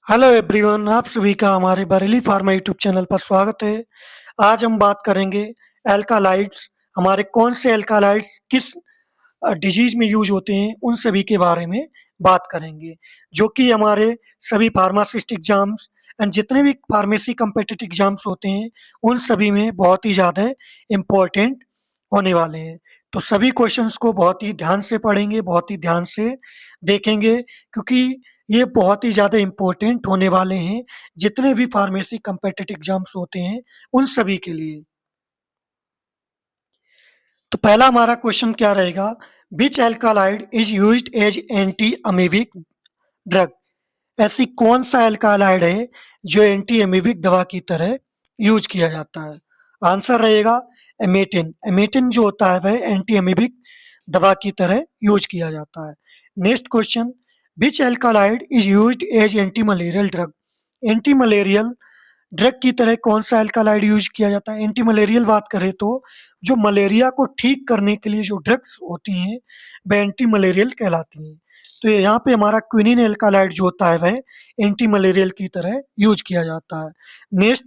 Hello everyone, आप सभी का हमारे बरेली फार्मा यूट्यूब चैनल पर स्वागत है। आज हम बात करेंगे एल्कालाइड्स। हमारे कौन से एल्कालाइड्स किस डिजीज में यूज होते हैं, उन सभी के बारे में बात करेंगे, जो कि हमारे सभी फार्मासिस्ट एग्जाम्स एंड जितने भी फार्मेसी कम्पिटिटिव एग्जाम्स होते हैं, उन सभी में बहुत ही ज़्यादा इम्पोर्टेंट होने वाले हैं। तो सभी क्वेश्चंस को बहुत ही ध्यान से पढ़ेंगे, बहुत ही ध्यान से देखेंगे, क्योंकि ये बहुत ही ज़्यादा इम्पोर्टेंट होने वाले हैं, जितने भी फार्मेसी कम्पिटिटिव एग्जाम्स होते हैं, उन सभी के लिए। तो पहला हमारा क्वेश्चन क्या रहेगा? Which alkaloid is used as anti amoebic drug? ऐसी कौन सा एल्कालाइड है जो एंटी अमीबिक दवा की तरह यूज किया जाता है? आंसर रहेगा एमेटिन। एमेटिन जो होता है वह एंटी अमीबिक दवा की तरह यूज किया जाता है। Next question, which alkaloid is used as anti malarial drug? Anti malarial drug की तरह कौन सा एल्कालाइड यूज किया जाता है? एंटी मलेरियल बात करें तो जो मलेरिया को ठीक करने के लिए जो ड्रग्स होती हैं, वह एंटी मलेरियल कहलाती हैं। तो यहाँ पे हमारा क्विनिन एल्कालाइड जो होता है वह एंटी मलेरियल की तरह यूज किया जाता है। Next,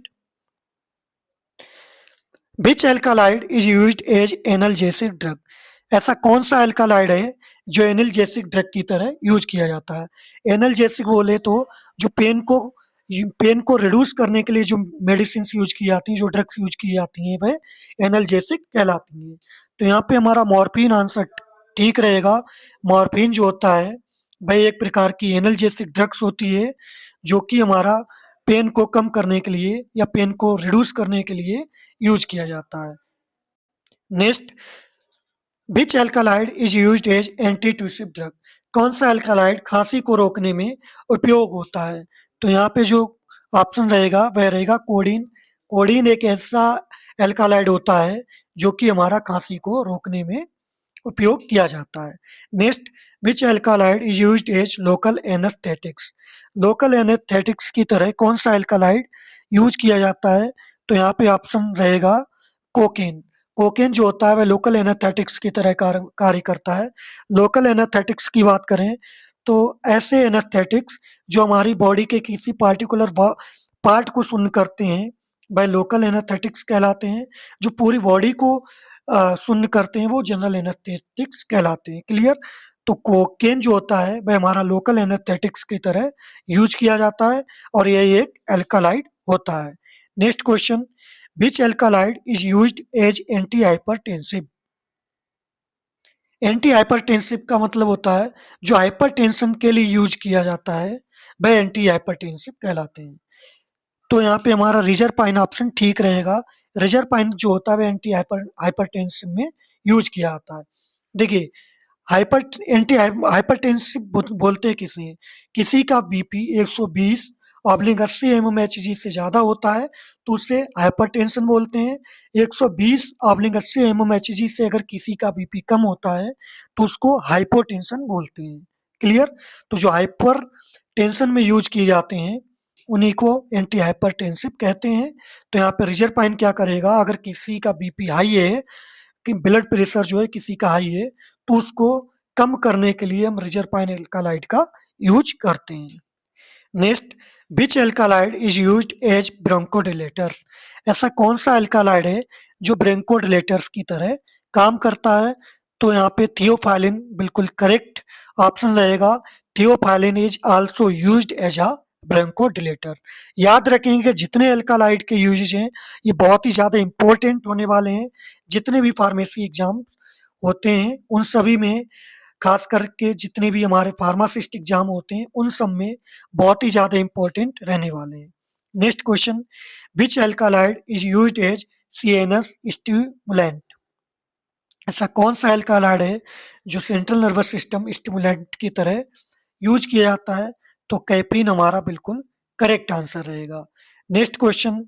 which alkaloid is used as analgesic drug? ऐसा कौन सा एल्कालाइड है जो एनाल्जेसिक ड्रग की तरह यूज किया जाता है? एनाल्जेसिक बोले तो जो पेन को रिड्यूस करने के लिए जो मेडिसिन यूज की जाती हैं, जो ड्रग्स यूज की जाती हैं, वह एनाल्जेसिक कहलाती हैं। तो यहाँ पे हमारा मॉर्फिन आंसर ठीक रहेगा। मॉर्फिन जो होता है वह एक प्रकार की एनाल्जेसिक ड्रग्स होती है, जो कि हमारा पेन को कम करने के लिए या पेन को रिड्यूस करने के लिए यूज किया जाता है। Next, which alkaloid is used as antitussive drug? कौन सा एल्कालाइड खांसी को रोकने में उपयोग होता है? तो यहाँ पे जो ऑप्शन रहेगा वह रहेगा कोडीन। कोडीन एक ऐसा एल्कालाइड होता है जो कि हमारा खांसी को रोकने में उपयोग किया जाता है। Next, which alkaloid is used as local anaesthetics? Local anaesthetics की तरह कौन सा एल्कालाइड यूज किया जाता है? तो यहाँ पे ऑप्शन रहेगा कोकेन। कोकेन जो होता है वह लोकल एनेस्थेटिक्स की तरह कार्य करता है। लोकल एनेस्थेटिक्स की बात करें तो ऐसे एनेस्थेटिक्स जो हमारी बॉडी के किसी पार्टिकुलर पार्ट को शून्य करते हैं, वह लोकल एनेस्थेटिक्स कहलाते हैं। जो पूरी बॉडी को शून्य करते हैं, वो जनरल एनेस्थेटिक्स कहलाते हैं। क्लियर? तो कोकेन जो होता है वह हमारा लोकल एनेस्थेटिक्स की तरह यूज किया जाता है, और यह एक एल्कालाइड होता है। Next question, which alkaloid is used as anti hypertensive? Anti hypertensive का मतलब होता है जो हाइपरटेंशन के लिए यूज किया जाता है, वह एंटी हाइपरटेंसिव कहलाते हैं। तो यहाँ पे हमारा रिजरपाइन ऑप्शन ठीक रहेगा। रिजरपाइन जो होता है वह एंटी हाइपरटेंसिव में यूज किया जाता है। देखिए, हाइपरटेंसिव बोलते हैं किसे? किसी का बीपी 120/80 mmHg से ज़्यादा होता है तो उसे हाइपरटेंशन बोलते हैं। 120/80 mmHg से अगर किसी का बीपी कम होता है तो उसको हाइपोटेंशन बोलते हैं। क्लियर? तो जो हाइपर टेंशन में यूज किए जाते हैं उन्हीं को एंटी हाइपरटेंसिव कहते हैं। तो यहाँ पे रिजरपाइन क्या करेगा, अगर किसी का बीपी हाई है, कि ब्लड प्रेशर जो है किसी का हाई है, तो उसको कम करने के लिए हम रिजरपाइन एल्कालाइड का यूज करते हैं। Next, which alkaloid is used as bronchodilators? ऐसा कौन सा एल्कालाइड है जो ब्रोंकोडिलेटर्स की तरह काम करता है? तो यहाँ पे थियोफाइलिन बिल्कुल करेक्ट ऑप्शन रहेगा। Theophylline is also used as a bronchodilator. याद रखेंगे कि जितने एल्कालाइड के यूजेज हैं ये बहुत ही ज़्यादा इंपॉर्टेंट होने वाले हैं। जितने भी फार्मेसी एग्जाम्स होते हैं उन सभी में, खास करके जितने भी हमारे फार्मासिस्ट एग्जाम होते हैं उन सब में बहुत ही ज़्यादा इंपॉर्टेंट रहने वाले हैं। Next question, which alkaloid is used as CNS stimulant? ऐसा कौन सा एल्कालाइड है जो सेंट्रल नर्वस सिस्टम स्टिमुलेंट की तरह यूज किया जाता है? तो कैफीन हमारा बिल्कुल करेक्ट आंसर रहेगा। Next question,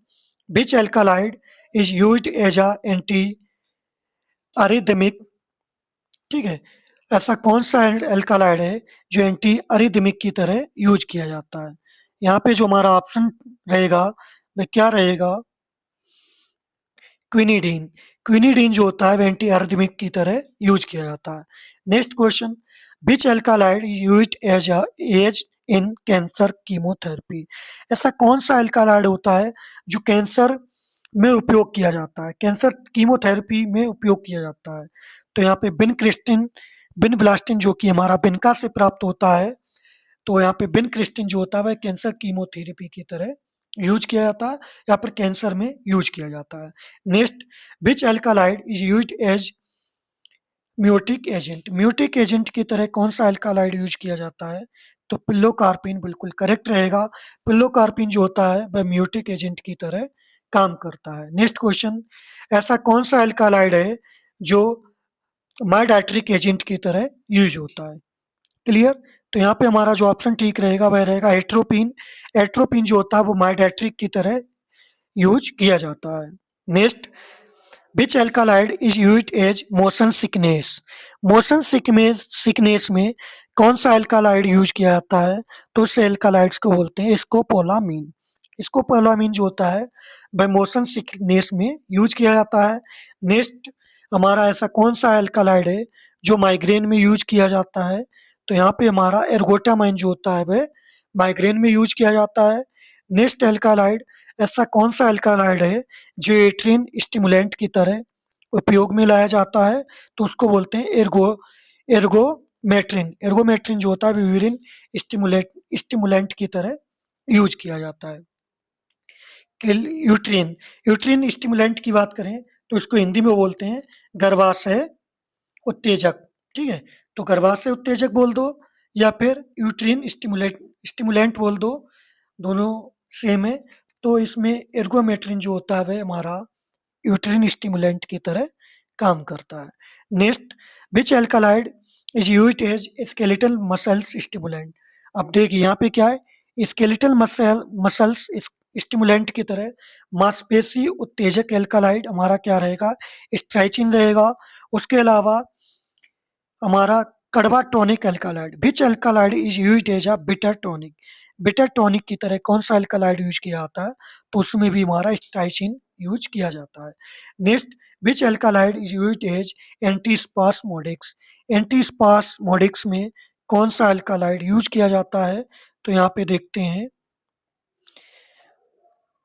which alkaloid is used as a anti arrhythmic? ठीक है, ऐसा कौन सा एल्कालाइड है जो एंटी अरिदमिक की तरह यूज किया जाता है? यहाँ पे जो हमारा ऑप्शन रहेगा वह क्या रहेगा? क्विनिडीन। क्विनिडीन जो होता है वह एंटी अरिदमिक की तरह यूज किया जाता है। Next question, which alkaloid is used as in cancer chemotherapy. ऐसा कौन सा एल्कालाइड होता है जो कैंसर में उपयोग किया जाता है, कैंसर कीमोथेरेपी में उपयोग किया जाता है? तो यहाँ पे बिनब्लास्टिन जो कि हमारा बिनका से प्राप्त होता है, तो यहाँ पे बिनक्रिस्टिन जो होता है वह कैंसर कीमोथेरेपी की तरह यूज किया जाता है, या फिर कैंसर में यूज किया जाता है। Next, which alkaloid is used as emetic agent? Emetic agent की तरह कौन सा एल्कालाइड यूज किया जाता है? तो पिल्लोकार्पिन बिल्कुल करेक्ट रहेगा। पिल्लोकार्पिन जो होता है वह म्यूटिक एजेंट की तरह काम करता है। नेक्स्ट क्वेश्चन, ऐसा कौन सा एल्कालाइड है जो माइडाइट्रिक एजेंट की तरह यूज होता है? क्लियर? तो यहाँ पे हमारा जो ऑप्शन ठीक रहेगा वह रहेगा एट्रोपिन। एट्रोपिन जो होता है वो माइडेट्रिक की तरह यूज किया जाता है। Next, which alkaloid is used as motion sickness? Motion sickness में कौन सा एल्कालाइड यूज किया जाता है? तो उस एल्कालाइड्स को बोलते हैं स्कोपोलामीन। स्कोपोलामीन जो होता है वह मोशन सिकनेस में यूज किया जाता है। नेक्स्ट, हमारा ऐसा कौन सा एल्कालाइड है जो माइग्रेन में यूज किया जाता है? तो यहाँ पे हमारा एर्गोटामाइन जो होता है वह माइग्रेन में यूज किया जाता है। नेक्स्ट एल्कालाइड, ऐसा कौन सा एल्कालाइड है जो एट्रिन स्टिमुलेंट की तरह उपयोग में लाया जाता है? तो उसको बोलते हैं एर्गोमेट्रिन। एर्गोमेट्रिन जो होता है वो यूरिन स्टिमुलेंट की तरह यूज किया जाता है। यूट्रिन यूट्रिन स्टिमुलेंट की बात करें तो इसको हिंदी में बोलते हैं गर्भाशय उत्तेजक। ठीक है, तो गर्भाशय उत्तेजक बोल दो या फिर यूट्रिन स्टिमुलेंट बोल दो, दोनों सेम है। तो इसमें एर्गोमेट्रिन जो होता है वह हमारा यूट्रिन स्टिमुलेंट की तरह काम करता है। Next, which alkaloid is used as skeletal muscles stimulant? अब देखिए यहाँ पे क्या है, स्केलेटल मसल्स स्टिमुलेंट की तरह मांसपेशी उत्तेजक एल्कालाइड हमारा क्या रहेगा, स्ट्राइचिन रहेगा। उसके अलावा हमारा कड़वा tonic alkaloid, which alkaloid is used as a bitter tonic? Bitter tonic की तरह कौन सा एल्कालाइड यूज किया जाता है? तो उसमें भी हमारा स्ट्राइचिन यूज किया जाता है। Next, which alkaloid is used as antispasmodics? Antispasmodics में कौन सा एल्कालाइड यूज किया जाता है? तो यहाँ पे देखते हैं,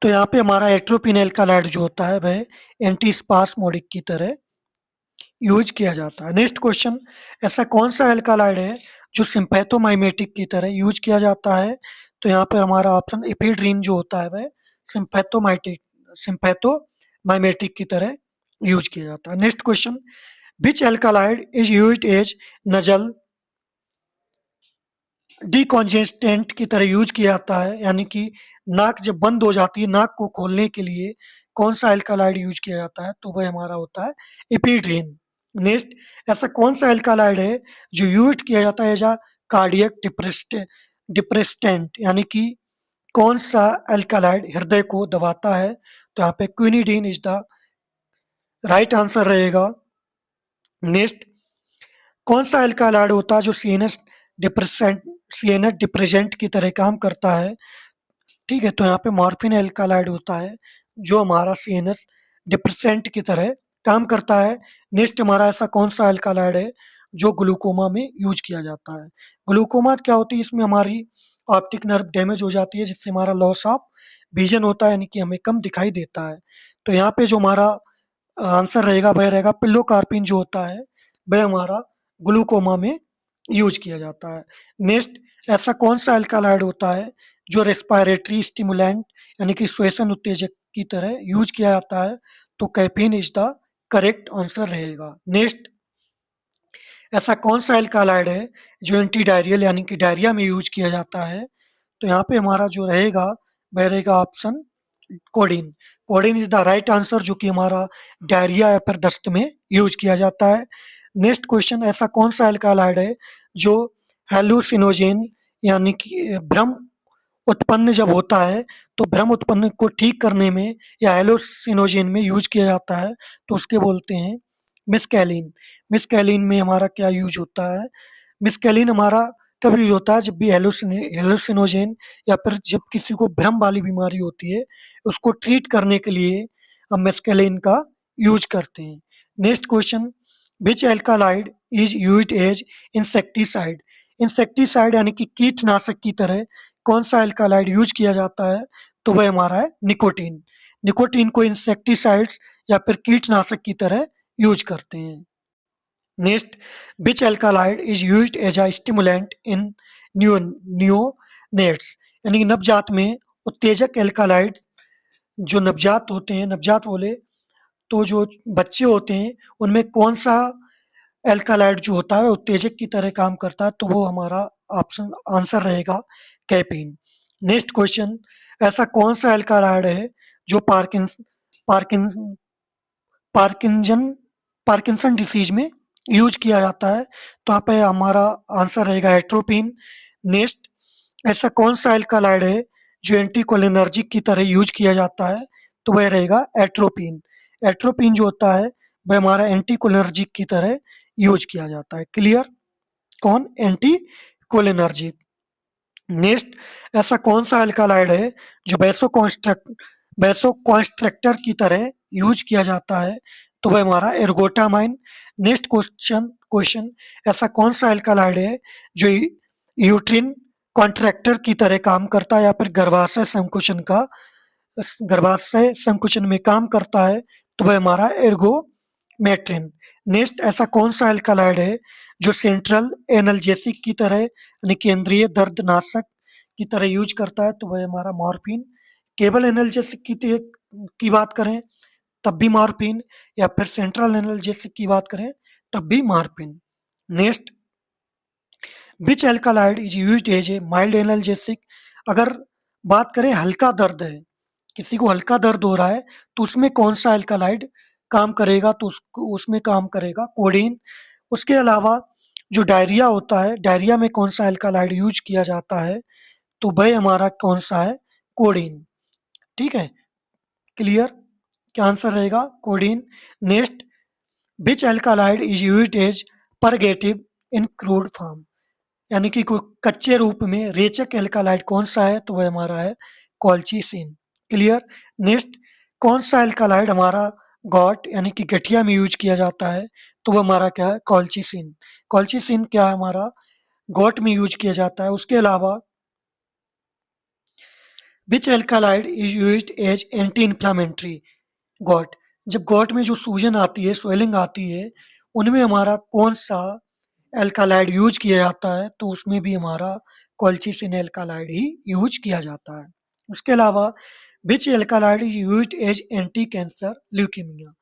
तो यहाँ पे हमारा एट्रोपिन एल्कालाइड जो होता है वह एंटीस्पास्मोडिक की तरह यूज किया जाता है। नेक्स्ट क्वेश्चन, ऐसा कौन सा एल्कालाइड है जो सिम्पैथोमाइमेटिक की तरह यूज किया जाता है? तो यहाँ पर हमारा ऑप्शन एफेड्रीन जो होता है वह सिम्पैथोमाइमेटिक की तरह यूज किया जाता है। Next question, which alkaloid is used as nasal decongestant की तरह यूज किया जाता है, यानी कि नाक जब बंद हो जाती है, नाक को खोलने के लिए कौन सा एल्कालाइड यूज किया जाता है? तो वह हमारा होता है एपिड्रीन। नेक्स्ट, ऐसा कौन सा एल्कालाइड है जो यूज किया जाता है एज अ कार्डियक डिप्रेस्टेंट, यानी कि कौन सा एल्कालाइड हृदय को दबाता है? तो यहाँ पे quinidine is the right answer रहेगा। नेक्स्ट, कौन सा एल्कालाइड होता है जो सीएनएस डिप्रेजेंट की तरह काम करता है? ठीक है, तो यहाँ पे मॉर्फिन एल्कालाइड होता है जो हमारा सीएनएस डिप्रेसेंट की तरह काम करता है। नेक्स्ट, हमारा ऐसा कौन सा एल्कालाइड है जो ग्लूकोमा में यूज किया जाता है? ग्लूकोमा क्या होती है, इसमें हमारी ऑप्टिक नर्व डैमेज हो जाती है जिससे हमारा लॉस ऑफ विजन होता है, यानी कि हमें कम दिखाई देता है। तो यहाँ पे जो हमारा आंसर रहेगा वह रहेगा पिल्लोकार्पिन जो होता है वह हमारा ग्लूकोमा में यूज किया जाता है। नेक्स्ट, ऐसा कौन सा एल्कालाइड होता है जो रेस्पिरेटरी स्टिमुलेंट यानी कि श्वसन उत्तेजक की तरह यूज किया जाता है? तो caffeine is the correct answer रहेगा। नेक्स्ट, ऐसा कौन सा एल्कालाइड है जो एंटी डायरियल यानी कि डायरिया में यूज किया जाता है? तो यहाँ पे हमारा जो रहेगा वह रहेगा option coding. Coding is the right answer जो कि हमारा डायरिया या फिर दस्त में यूज किया जाता है। नेक्स्ट क्वेश्चन, ऐसा कौन सा एल्कालाइड है जो हेलुसिनोजेन यानी कि भ्रम उत्पन्न जब होता है तो भ्रम उत्पन्न को ठीक करने में या हेलुसिनोजेन में यूज किया जाता है? तो उसके बोलते हैं मिस्कैलिन। मिस्कैलिन में हमारा क्या यूज होता है? मिस्कैलिन हमारा तब यूज होता है जब भी हेलुसिनोजेन या फिर जब किसी को भ्रम वाली बीमारी होती है, उसको ट्रीट करने के लिए हम मिस्कैलिन का यूज करते हैं। Next question, which alkaloid is used as insecticide? Insecticide यानी कि कीटनाशक की तरह कौन सा एल्कालाइड यूज किया जाता है? तो वह हमारा है निकोटीन। निकोटीन को इंसेक्टिसाइड्स या फिर कीटनाशक की तरह यूज करते हैं। Next, which alkaloid is used as a stimulant in neonates, यानी कि नवजात में उत्तेजक एल्कालाइड जो नवजात होते हैं, नवजात बोले तो जो बच्चे होते हैं उनमें कौन सा एल्कालाइड जो होता है उत्तेजक की तरह काम करता है? तो वो हमारा ऑप्शन आंसर रहेगा कैफीन। नेक्स्ट क्वेश्चन, ऐसा कौन सा एल्कालाइड है जो पार्किन पार्किंजन पार्किंसन डिसीज में यूज किया जाता है? तो यहाँ पे हमारा आंसर रहेगा एट्रोपिन। नेक्स्ट, ऐसा कौन सा एल्कालाइड है जो एंटीकोलिनर्जिक की तरह यूज किया जाता है? तो वह रहेगा एट्रोपिन। एट्रोपिन जो होता है वह हमारा एंटीकोलिनर्जिक की तरह यूज किया जाता है। क्लियर? कौन? एंटीकोलिनर्जिक। नेक्स्ट, ऐसा कौन सा एल्कालाइड है जो बेसोकॉन्स्ट्रक्टर की तरह यूज किया जाता है? तो वह हमारा एर्गोटामाइन। नेक्स्ट क्वेश्चन, ऐसा कौन सा एल्कालाइड है जो यूट्रिन कॉन्ट्रैक्टर की तरह काम करता है या फिर गर्भाशय संकुचन में काम करता है? तो वह हमारा एर्गोमेट्रिन। नेक्स्ट, ऐसा कौन सा एल्कालाइड है जो सेंट्रल एनाल्जेसिक की तरह यानी केंद्रीय दर्दनाशक की तरह यूज करता है? तो वह हमारा मॉर्फिन। केवल एनाल्जेसिक की बात करें तब भी मॉर्फिन, या फिर सेंट्रल एनाल्जेसिक की बात करें तब भी morphine. Next, which alkaloid is used as a mild analgesic, अगर बात करें हल्का दर्द है, किसी को हल्का दर्द हो रहा है तो उसमें कौन सा एल्कालाइड काम करेगा? तो उसमें काम करेगा कोडीन। उसके अलावा जो डायरिया होता है, डायरिया में कौन सा एल्कालाइड यूज किया जाता है? तो वह हमारा कौन सा है? कोडीन। ठीक है, क्लियर? क्या आंसर रहेगा? Codeine. Next, which alkaloid is used as purgative in crude form, यानी कि कोई कच्चे रूप में रेचक एल्कालाइड कौन सा है? तो वह हमारा है कॉल्चिसिन। क्लियर? नेक्स्ट, कौन सा एल्कालाइड हमारा गॉट यानी कि गठिया में यूज किया जाता है? तो वह हमारा क्या है? कॉल्चिसिन। कॉल्चिसिन क्या है? हमारा गॉट में यूज किया जाता है। उसके अलावा which alkaloid is used as anti inflammatory gout, जब गॉट में जो सूजन आती है, स्वेलिंग आती है, उनमें हमारा कौन सा एल्कालाइड यूज किया जाता है? तो उसमें भी हमारा कॉल्चिसिन एल्कालाइड ही यूज किया जाता है। उसके अलावा which alkaloid is used as anti cancer leukaemia,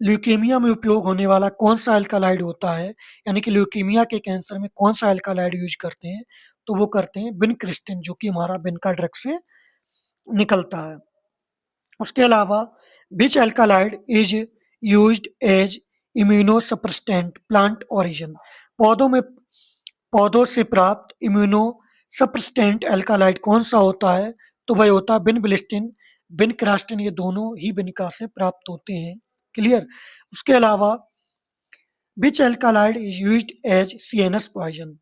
leukaemia में उपयोग होने वाला कौन सा एल्कालाइड होता है? यानी कि ल्यूकेमिया के कैंसर में कौन सा एल्कालाइड यूज करते हैं? तो वो करते हैं विनक्रिस्टिन, जो कि हमारा विनका ड्रग से निकलता है। उसके अलावा which alkaloid is used as immunosuppressant plant origin, पौधों में पौधों से प्राप्त इम्यूनोसप्रेसेंट एल्कालाइड कौन सा होता है? तो वह होता है बिनब्लिस्टिन, बिनक्रास्टिन, ये दोनों ही बिनका से प्राप्त होते हैं। क्लियर? उसके अलावा which alkaloid is used as CNS poison,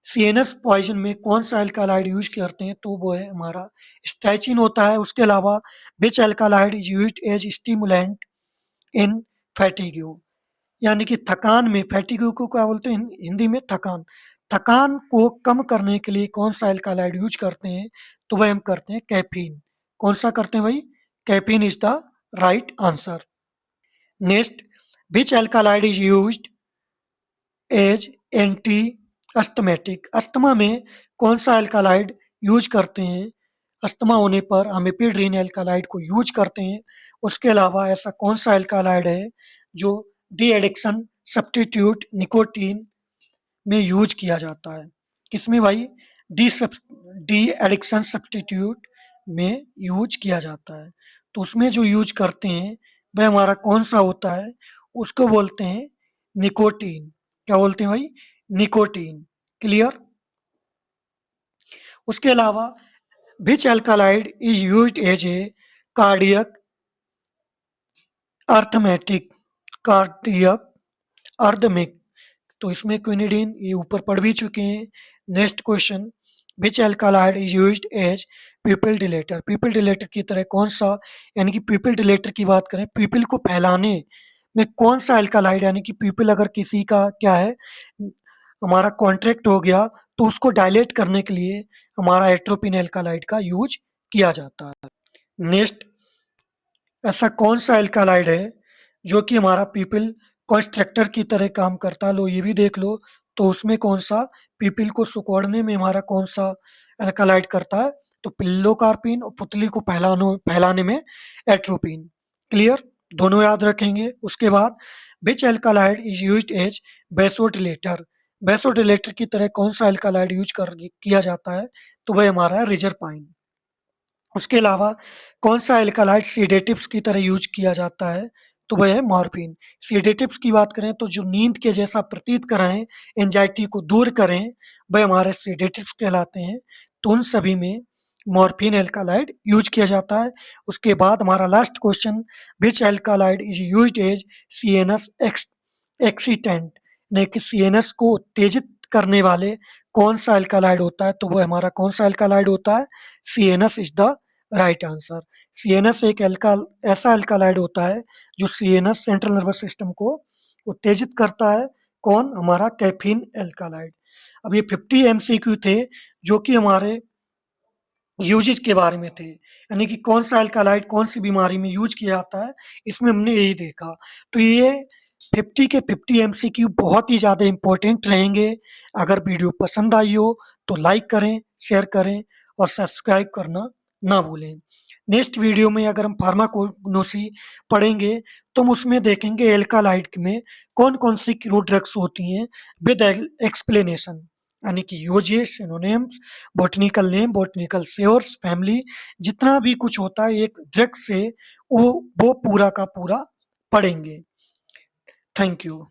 CNS poison में कौन सा एल्कालाइड यूज करते हैं? तो वो है हमारा स्ट्राइचिन होता है। उसके अलावा which alkaloid is used as stimulant in fatigue, यानी कि थकान में, फैटिग्यू को क्या बोलते हैं हिंदी में? थकान। थकान को कम करने के लिए कौन सा एल्कालाइड यूज करते हैं? तो वह हम करते हैं कैफीन। कौन सा करते हैं भाई? Caffeine is the right answer. Next, which alkaloid is used as anti asthmatic, asthma में कौन सा एल्कालाइड यूज करते हैं? अस्थमा होने पर अमिपिड्रिन एल्कालाइड को यूज करते हैं। उसके अलावा ऐसा कौन सा एल्कालाइड है जो डी एडिक्शन सब्स्टिट्यूट निकोटीन में यूज किया जाता है? किसमें भाई? डी एडिक्शन सब्स्टिट्यूट में यूज किया जाता है। तो उसमें जो यूज करते हैं वह हमारा कौन सा होता है? उसको बोलते हैं निकोटीन। क्या बोलते हैं भाई? निकोटीन। क्लियर? उसके अलावा which alkaloid is used as a cardiac arrhythmic, cardiac arrhythmic, तो इसमें क्विनिडीन ये ऊपर पढ़ भी चुके हैं। Next question, which alkaloid is used as pupil dilator, pupil dilator की तरह कौन सा, यानी कि प्यूपिल डिलेटर की बात करें, प्यूपिल को फैलाने में कौन सा एल्कालाइड, यानी कि प्यूपिल अगर किसी का क्या है हमारा कॉन्ट्रैक्ट हो गया तो उसको डायलेट करने के लिए हमारा एट्रोपिन एल्कालाइड का यूज किया जाता है। नेक्स्ट, ऐसा कौन सा एल्कालाइड है जो कि हमारा पीपल कंस्ट्रक्टर की तरह काम करता है? लो ये भी देख लो। तो उसमें कौन सा पीपल को सिकोड़ने में हमारा कौन सा एल्कालाइड करता है? तो पिल्लोकार्पिन और पुतली को फैलाने में एट्रोपिन। क्लियर? दोनों याद रखेंगे। उसके बाद विच एल्कालाइड इज यूज्ड एज बेसोडिलेटर? बेसोडिलेटर की तरह कौन सा एल्कालाइड यूज किया जाता है? तो वह हमारा है रिजरपाइन। उसके अलावा कौन सा एल्कालाइड सेडेटिव्स की तरह यूज किया जाता है? तो वह है मॉर्फिन। सेडेटिव्स की बात करें तो जो नींद के जैसा प्रतीत कराएं, एंजाइटी को दूर करें, वह हमारे सेडेटिव्स कहलाते हैं। तो उन सभी में मॉर्फिन एल्कालाइड यूज किया जाता है। उसके बाद हमारा last question, which alkaloid is used as CNS excitant? यानी कि सीएनएस को उत्तेजित करने वाले कौन सा एल्कालाइड होता है? तो वह हमारा कौन सा एल्कालाइड होता है? CNS is the right answer. CNS एक ऐसा एल्कालाइड होता है जो सीएनएस सेंट्रल नर्वस सिस्टम को उत्तेजित करता है। कौन? हमारा कैफीन एल्कालाइड। अब ये 50 एमसीक्यू थे जो कि हमारे यूजेज के बारे में थे, यानी कि कौन सा एल्कालाइड कौन सी बीमारी में यूज किया जाता है, इसमें हमने यही देखा। तो ये 50 के 50 एमसीक्यू बहुत ही ज़्यादा इम्पोर्टेंट रहेंगे। अगर वीडियो पसंद आई हो तो लाइक करें, शेयर करें और सब्सक्राइब करना ना भूलें। नेक्स्ट वीडियो में अगर हम फार्माकोग्नोसी पढ़ेंगे तो हम उसमें देखेंगे एल्कालाइड में कौन-कौन सी कीनो ड्रग्स होती हैं विद एक्सप्लेनेशन, यानी कि uses, synonyms, botanical name, botanical source, family, जितना भी कुछ होता है एक ड्रग से वो पूरा का पूरा पढ़ेंगे। Thank you.